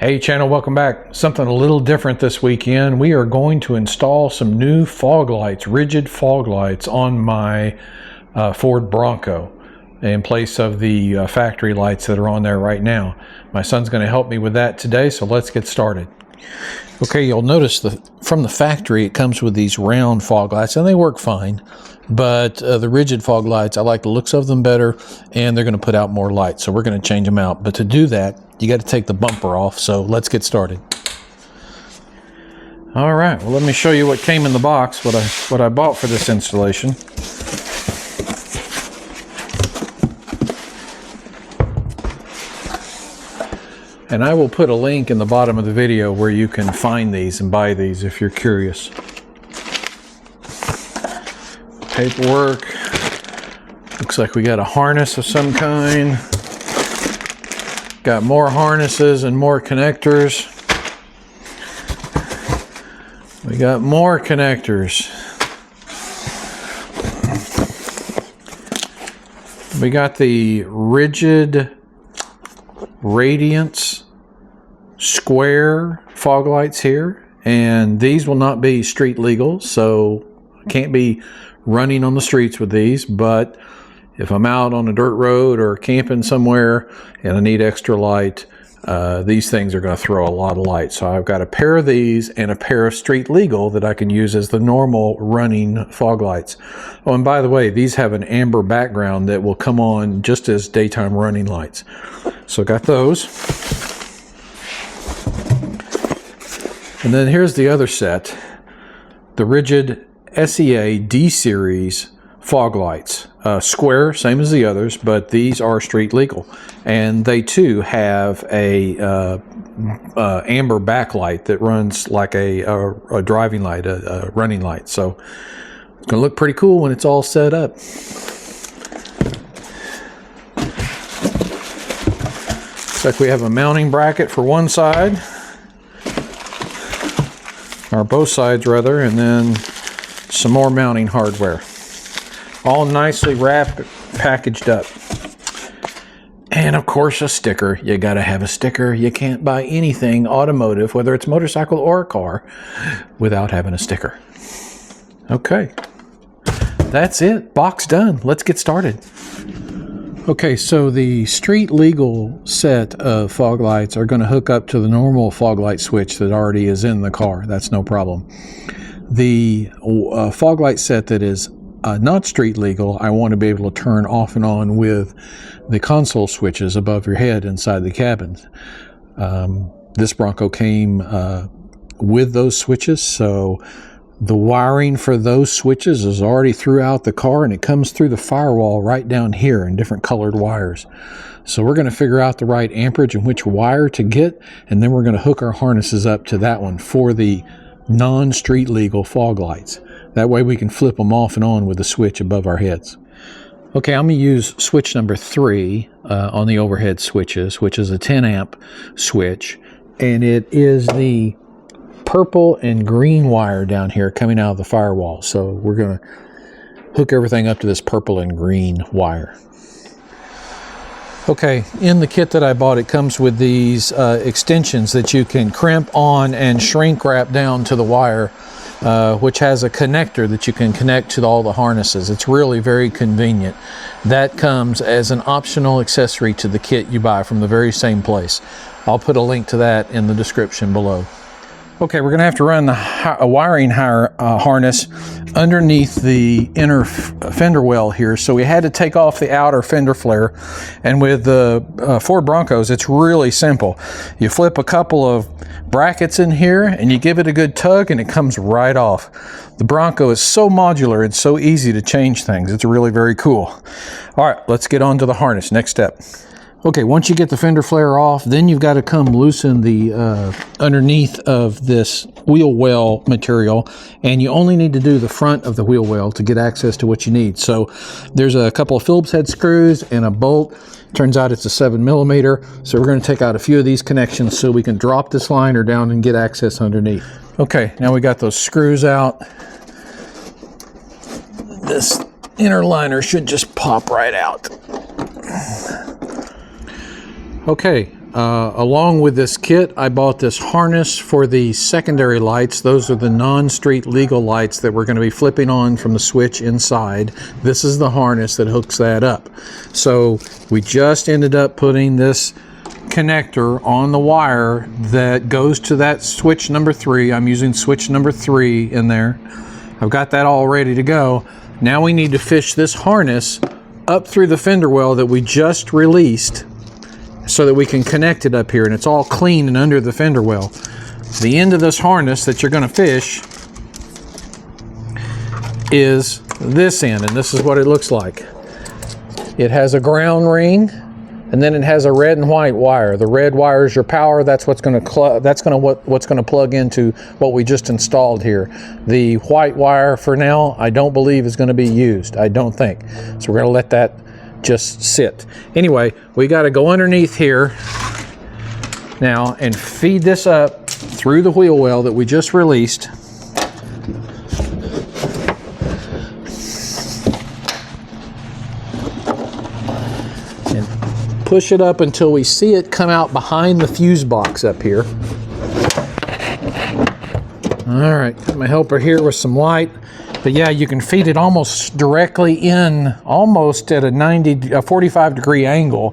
Hey channel, welcome back. Something a little different this weekend. We are going to install some new fog lights, rigid fog lights on my Ford Bronco in place of the factory lights that are on there right now. My son's going to help me with that today, so let's get started. Okay, you'll notice from the factory it comes with these round fog lights and they work fine, but the rigid fog lights, I like the looks of them better and they're going to put out more light, so we're going to change them out. But to do that, you got to take the bumper off, so let's get started. All right, well, let me show you what came in the box, what I bought for this installation. And I will put a link in the bottom of the video where you can find these and buy these if you're curious. Paperwork. Looks like we got a harness of some kind. Got more harnesses and more connectors. We got more connectors. We got the rigid Radiance square fog lights here, and these will not be street legal, so I can't be running on the streets with these, but if I'm out on a dirt road or camping somewhere and I need extra light, these things are going to throw a lot of light. So I've got a pair of these and a pair of street legal that I can use as the normal running fog lights. Oh, and by the way, these have an amber background that will come on just as daytime running lights. So got those. And then here's the other set, the rigid SAE D-Series fog lights. Square, same as the others, but these are street legal. And they too have a amber backlight that runs like a driving light, a running light. So it's going to look pretty cool when it's all set up. Looks like we have a mounting bracket for one side, or both sides rather, and then some more mounting hardware. All nicely wrapped, packaged up. And of course a sticker. You gotta have a sticker. You can't buy anything automotive, whether it's motorcycle or a car, without having a sticker. Okay, that's it. Box done. Let's get started. Okay, so the street legal set of fog lights are going to hook up to the normal fog light switch that already is in the car. That's no problem. The fog light set that is not street legal, I want to be able to turn off and on with the console switches above your head inside the cabin. This Bronco came with those switches, so the wiring for those switches is already throughout the car, and it comes through the firewall right down here in different colored wires. So we're going to figure out the right amperage and which wire to get, and then we're going to hook our harnesses up to that one for the non-street legal fog lights. That way we can flip them off and on with the switch above our heads. Okay, I'm going to use switch number 3 on the overhead switches, which is a 10 amp switch, and it is the purple and green wire down here coming out of the firewall. So we're going to hook everything up to this purple and green wire. Okay, in the kit that I bought, it comes with these extensions that you can crimp on and shrink wrap down to the wire, which has a connector that you can connect to all the harnesses. It's really very convenient. That comes as an optional accessory to the kit you buy from the very same place. I'll put a link to that in the description below. Okay, we're going to have to run a wiring harness underneath the inner fender well here, so we had to take off the outer fender flare. And with the Ford Broncos, it's really simple. You flip a couple of brackets in here and you give it a good tug and it comes right off. The Bronco is so modular, it's so easy to change things. It's really very cool. All right, let's get on to the harness. Next step. Okay, once you get the fender flare off, then you've got to come loosen the underneath of this wheel well material, and you only need to do the front of the wheel well to get access to what you need. So there's a couple of Phillips head screws and a bolt. Turns out it's a 7mm, so we're going to take out a few of these connections so we can drop this liner down and get access underneath. Okay, now we got those screws out. This inner liner should just pop right out. Okay, Along with this kit, I bought this harness for the secondary lights. Those are the non-street legal lights that we're going to be flipping on from the switch inside. This is the harness that hooks that up. So we just ended up putting this connector on the wire that goes to that switch number 3. I'm using switch number 3 in there. I've got that all ready to go. Now we need to fish this harness up through the fender well that we just released so that we can connect it up here, and it's all clean and under the fender well. The end of this harness that you're going to fish is this end, and this is what it looks like. It has a ground ring, and then it has a red and white wire. The red wire is your power. That's what's going to plug into what we just installed here. The white wire for now, I don't believe is going to be used. I don't think. So we're going to let that just sit. Anyway, we got to go underneath here now and feed this up through the wheel well that we just released. Push it up until we see it come out behind the fuse box up here. All right, got my helper here with some light. But yeah, you can feed it almost directly in, almost at a 45 degree angle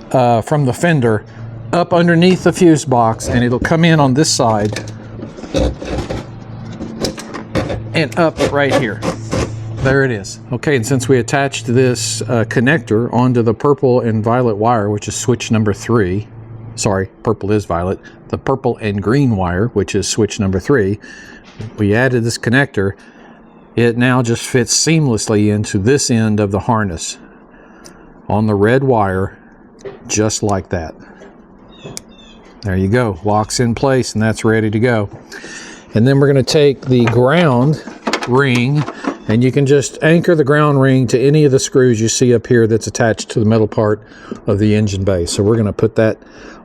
from the fender up underneath the fuse box, and it'll come in on this side and up right here. There it is. Okay, and since we attached this connector onto the purple and violet wire, which is switch number 3, sorry, purple is violet, the purple and green wire, which is switch number 3, we added this connector. It now just fits seamlessly into this end of the harness on the red wire, just like that. There you go, locks in place, and that's ready to go. And then we're going to take the ground ring, and you can just anchor the ground ring to any of the screws you see up here that's attached to the metal part of the engine bay. So we're going to put that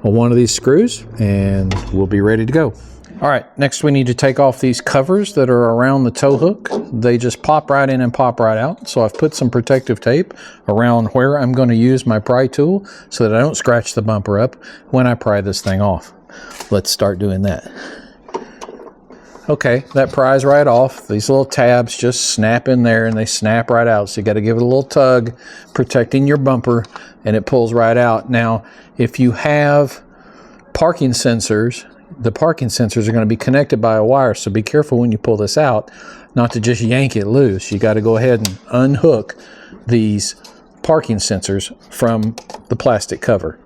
on one of these screws, and we'll be ready to go. All right, next we need to take off these covers that are around the tow hook. They just pop right in and pop right out. So I've put some protective tape around where I'm going to use my pry tool so that I don't scratch the bumper up when I pry this thing off. Let's start doing that. Okay, that pries right off. These little tabs just snap in there and they snap right out. So you got to give it a little tug, protecting your bumper, and it pulls right out. Now, if you have parking sensors, the parking sensors are going to be connected by a wire, so be careful when you pull this out not to just yank it loose. You got to go ahead and unhook these parking sensors from the plastic cover.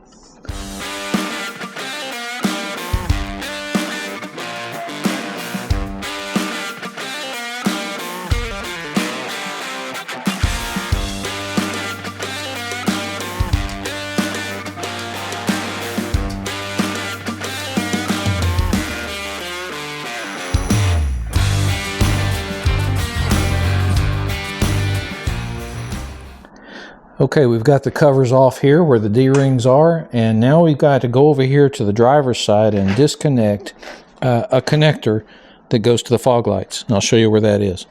Okay, we've got the covers off here where the D-rings are, and now we've got to go over here to the driver's side and disconnect a connector that goes to the fog lights. And I'll show you where that is.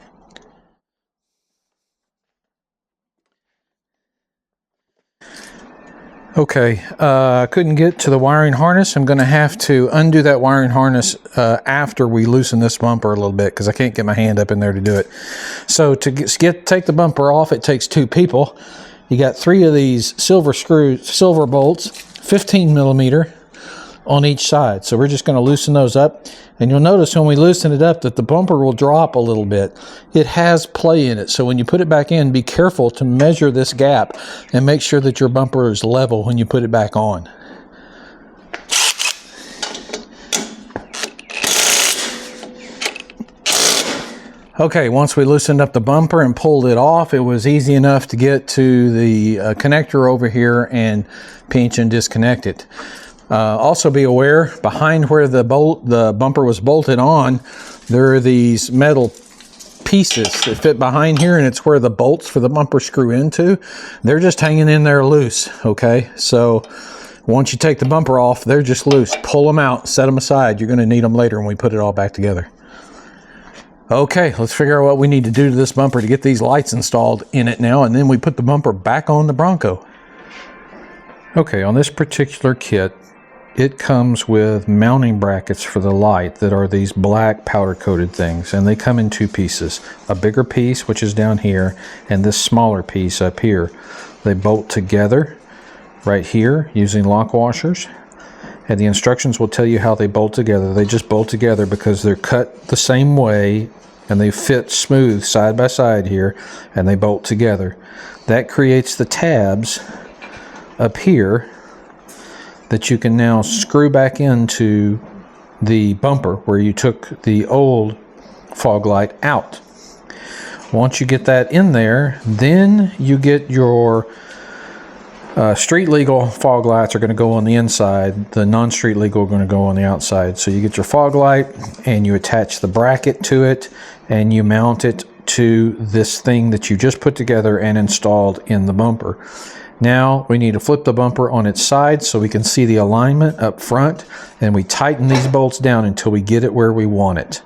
Okay, I couldn't get to the wiring harness. I'm going to have to undo that wiring harness after we loosen this bumper a little bit because I can't get my hand up in there to do it. So to take the bumper off, it takes 2 people. You got 3 of these silver bolts, 15 millimeter on each side. So we're just going to loosen those up. And you'll notice when we loosen it up that the bumper will drop a little bit. It has play in it. So when you put it back in, be careful to measure this gap and make sure that your bumper is level when you put it back on. Okay, once we loosened up the bumper and pulled it off, it was easy enough to get to the connector over here and pinch and disconnect it. Also be aware, behind where the bumper was bolted on, there are these metal pieces that fit behind here, and it's where the bolts for the bumper screw into. They're just hanging in there loose, okay? So once you take the bumper off, they're just loose. Pull them out, set them aside. You're going to need them later when we put it all back together. Okay, let's figure out what we need to do to this bumper to get these lights installed in it now, and then we put the bumper back on the Bronco. Okay, on this particular kit, it comes with mounting brackets for the light that are these black powder coated things, and they come in two pieces, a bigger piece which is down here and this smaller piece up here. They bolt together right here using lock washers, and the instructions will tell you how they bolt together. They just bolt together because they're cut the same way and they fit smooth side by side here, and they bolt together. That creates the tabs up here that you can now screw back into the bumper where you took the old fog light out. Once you get that in there, then you get your street legal fog lights are going to go on the inside. The non-street legal are going to go on the outside. So you get your fog light and you attach the bracket to it and you mount it to this thing that you just put together and installed in the bumper. Now we need to flip the bumper on its side so we can see the alignment up front, and we tighten these bolts down until we get it where we want it.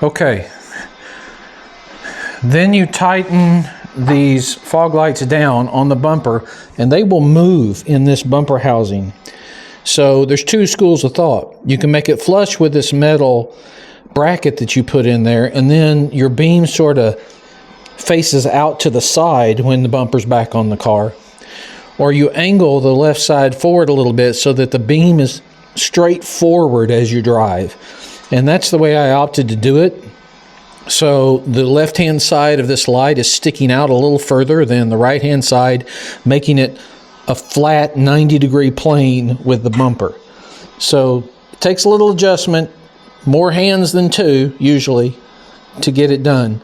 Okay, then you tighten these fog lights down on the bumper and they will move in this bumper housing. So there's two schools of thought. You can make it flush with this metal bracket that you put in there, and then your beam sort of faces out to the side when the bumper's back on the car, or you angle the left side forward a little bit so that the beam is straight forward as you drive. And that's the way I opted to do it. So the left hand side of this light is sticking out a little further than the right hand side, making it a flat 90-degree plane with the bumper. So it takes a little adjustment, more hands than two usually to get it done.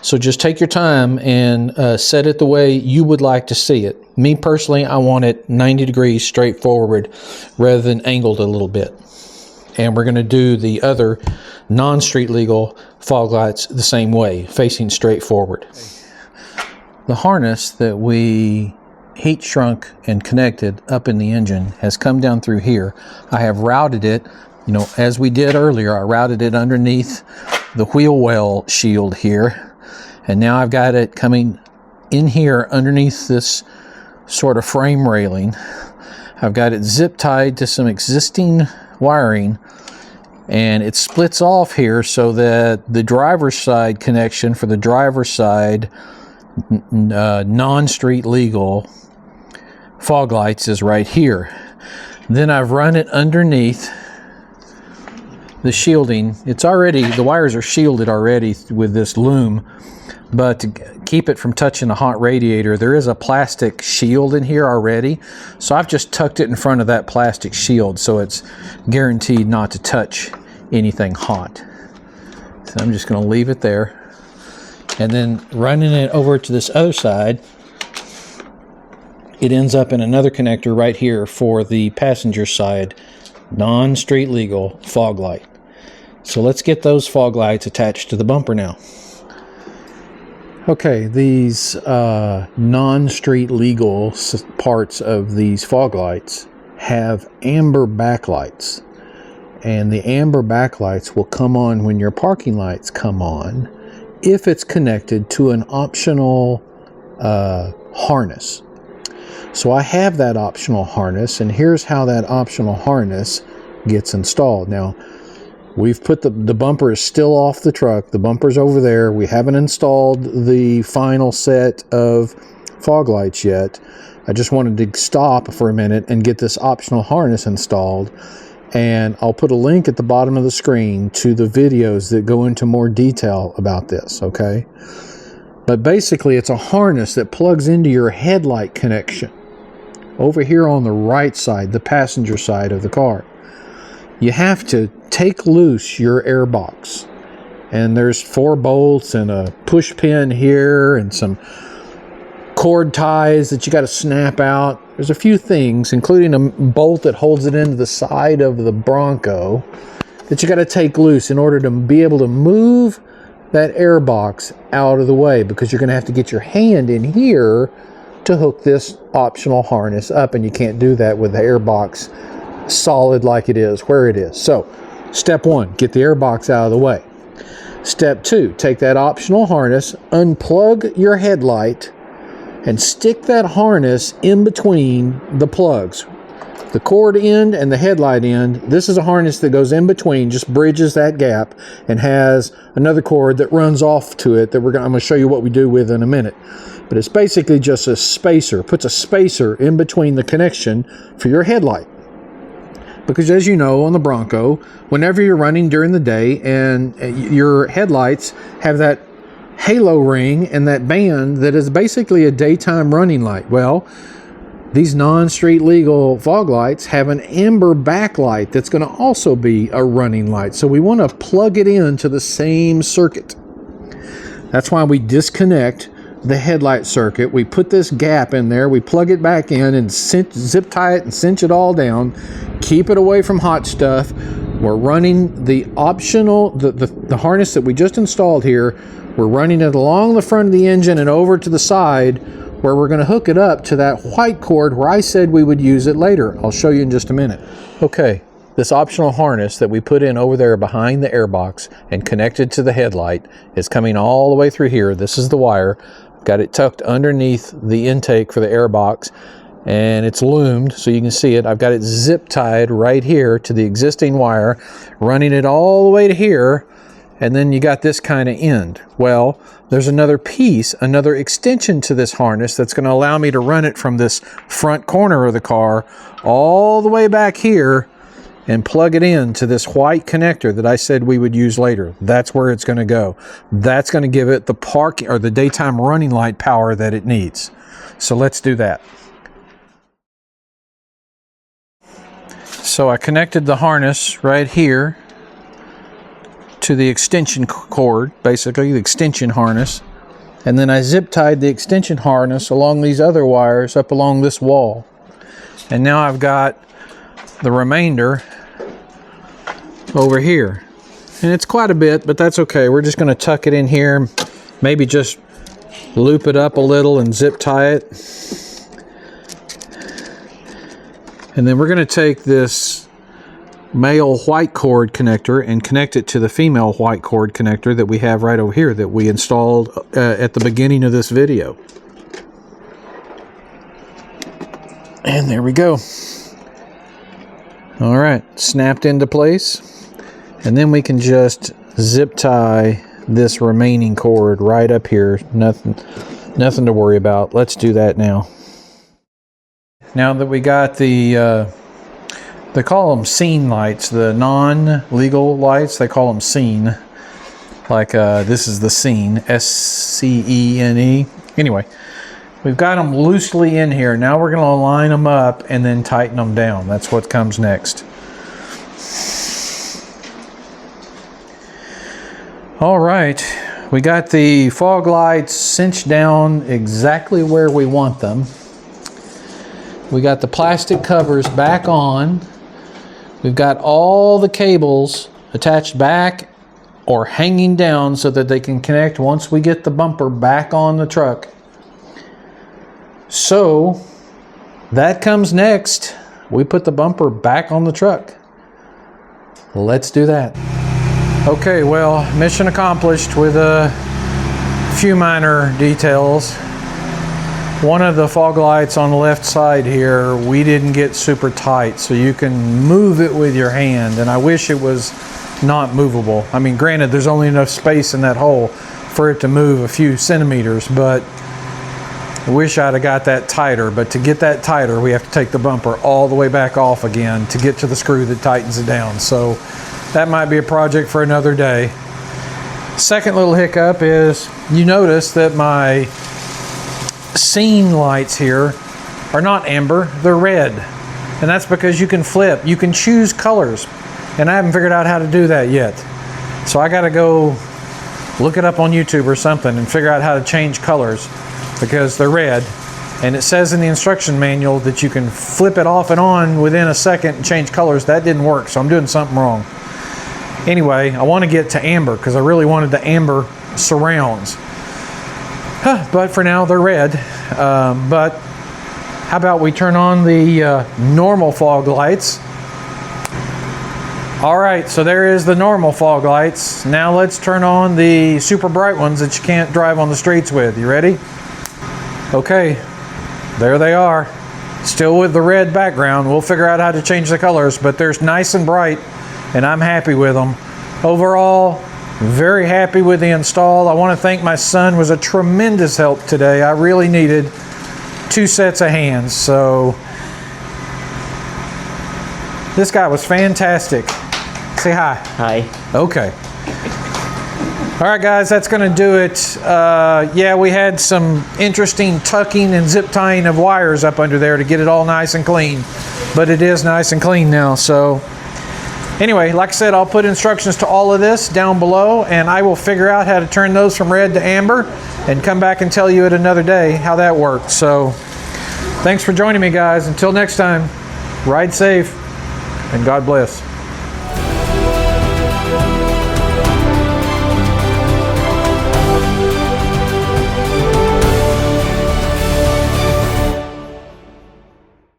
So just take your time and set it the way you would like to see it. Me personally, I want it 90 degrees straight forward rather than angled a little bit. And we're going to do the other non-street legal fog lights the same way, facing straight forward. The harness that we heat shrunk and connected up in the engine has come down through here. I have routed it, as we did earlier. I routed it underneath the wheel well shield here. And now I've got it coming in here underneath this sort of frame railing. I've got it zip tied to some existing wiring, and it splits off here so that the driver's side connection for the driver's side non-street legal fog lights is right here. Then I've run it underneath the shielding. The wires are shielded already with this loom, but to keep it from touching the hot radiator, there is a plastic shield in here already. So I've just tucked it in front of that plastic shield so it's guaranteed not to touch anything hot. So I'm just going to leave it there. And then running it over to this other side, it ends up in another connector right here for the passenger side non-street legal fog light. So let's get those fog lights attached to the bumper now. Okay, these non-street legal parts of these fog lights have amber backlights, and the amber backlights will come on when your parking lights come on if it's connected to an optional harness. So I have that optional harness, and here's how that optional harness gets installed. Now, we've put the bumper is still off the truck. The bumper's over there. We haven't installed the final set of fog lights yet. I just wanted to stop for a minute and get this optional harness installed. And I'll put a link at the bottom of the screen to the videos that go into more detail about this, okay? But basically, it's a harness that plugs into your headlight connection over here on the right side, the passenger side of the car. You have to take loose your air box, and there's 4 bolts and a push pin here and some cord ties that you got to snap out. There's a few things, including a bolt that holds it into the side of the Bronco, that you got to take loose in order to be able to move that air box out of the way, because you're going to have to get your hand in here to hook this optional harness up, and you can't do that with the air box solid like it is where it is. So step 1, get the air box out of the way. Step 2, take that optional harness, unplug your headlight, and stick that harness in between the plugs. the cord end and the headlight end. This is a harness that goes in between, just bridges that gap, and has another cord that runs off to it that I'm going to show you what we do with in a minute. But it's basically just a spacer, puts a spacer in between the connection for your headlight. Because as you know, on the Bronco, whenever you're running during the day and your headlights have that halo ring and that band that is basically a daytime running light. Well, these non-street legal fog lights have an amber backlight that's going to also be a running light. So we want to plug it into the same circuit. That's why we disconnect the headlight circuit. We put this gap in there, we plug it back in and zip tie it and cinch it all down. Keep it away from hot stuff. We're running the optional, the harness that we just installed here. We're running it along the front of the engine and over to the side where we're going to hook it up to that white cord where I said we would use it later. I'll show you in just a minute. Okay, this optional harness that we put in over there behind the airbox and connected to the headlight is coming all the way through here. This is the wire. I've got it tucked underneath the intake for the airbox, and it's loomed so you can see it. I've got it zip tied right here to the existing wire, running it all the way to here, and then you got this kind of end. Well, there's another piece, another extension to this harness that's going to allow me to run it from this front corner of the car all the way back here and plug it in to this white connector that I said we would use later. That's where it's going to go. That's going to give it the parking or the daytime running light power that it needs. So let's do that. So I connected the harness right here to the extension cord, basically the extension harness, and then I zip tied the extension harness along these other wires up along this wall. And now I've got the remainder over here, and it's quite a bit, but that's okay. We're just going to tuck it in here, maybe just loop it up a little and zip tie it. And then we're going to take this male white cord connector and connect it to the female white cord connector that we have right over here that we installed at the beginning of this video. And there we go. All right, snapped into place. And then we can just zip tie this remaining cord right up here. Nothing to worry about. Let's do that now. Now that we got the they call them scene lights, the non-legal lights, they call them scene. Like this is the scene, S-C-E-N-E. Anyway, we've got them loosely in here. Now we're going to line them up and then tighten them down. That's what comes next. All right, we got the fog lights cinched down exactly where we want them. We got the plastic covers back on. We've got all the cables attached back or hanging down so that they can connect once we get the bumper back on the truck. So that comes next. We put the bumper back on the truck. Let's do that. Okay, well, mission accomplished with a few minor details. One of the fog lights on the left side here, we didn't get super tight, so you can move it with your hand, and I wish it was not movable. I mean, granted, there's only enough space in that hole for it to move a few centimeters, but I wish I'd have got that tighter. But to get that tighter, we have to take the bumper all the way back off again to get to the screw that tightens it down. So that might be a project for another day. Second little hiccup is you notice that my scene lights here are not amber, they're red. And that's because you can flip, you can choose colors. And I haven't figured out how to do that yet. So I gotta go look it up on YouTube or something and figure out how to change colors because they're red. And it says in the instruction manual that you can flip it off and on within a second and change colors. That didn't work, so I'm doing something wrong. Anyway, I want to get to amber because I really wanted the amber surrounds. But for now, they're red. But how about we turn on the normal fog lights? All right, so there is the normal fog lights. Now let's turn on the super bright ones that you can't drive on the streets with. You ready? Okay, there they are. Still with the red background. We'll figure out how to change the colors, but they're nice and bright, and I'm happy with them. Overall, very happy with the install. I want to thank my son, was a tremendous help today. I really needed 2 sets of hands, so this guy was fantastic. Say hi. Hi. Okay. All right, guys, that's going to do it. Yeah, we had some interesting tucking and zip tying of wires up under there to get it all nice and clean, but it is nice and clean now. So anyway, like I said, I'll put instructions to all of this down below, and I will figure out how to turn those from red to amber and come back and tell you at another day how that works. So thanks for joining me, guys. Until next time, ride safe and God bless.